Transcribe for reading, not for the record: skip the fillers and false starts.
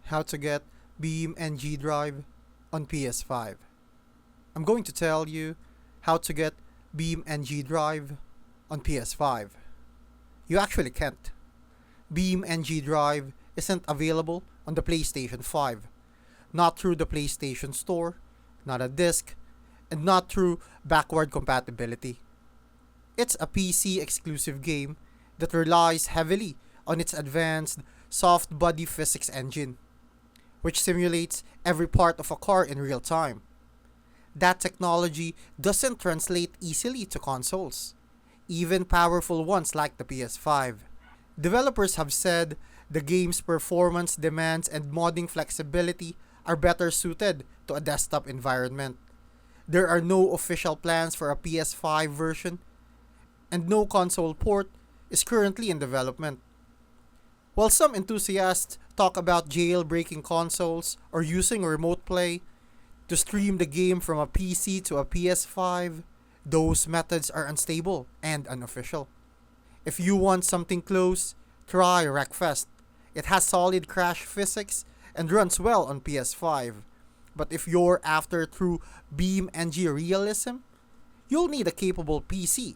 How to get BeamNG Drive on PS5. I'm going to tell you how to get BeamNG Drive on PS5. You actually can't. BeamNG Drive isn't available on the PlayStation 5, not through the PlayStation Store, not a disc, and not through backward compatibility. It's a PC exclusive game that relies heavily on its advanced soft body physics engine, which simulates every part of a car in real time. That technology doesn't translate easily to consoles, even powerful ones like the PS5. Developers have said the game's performance demands and modding flexibility are better suited to a desktop environment. There are no official plans for a PS5 version, and no console port is currently in development. While some enthusiasts talk about jailbreaking consoles or using remote play to stream the game from a PC to a PS5, those methods are unstable and unofficial. If you want something close, try Wreckfest. It has solid crash physics and runs well on PS5. But if you're after true BeamNG realism, you'll need a capable PC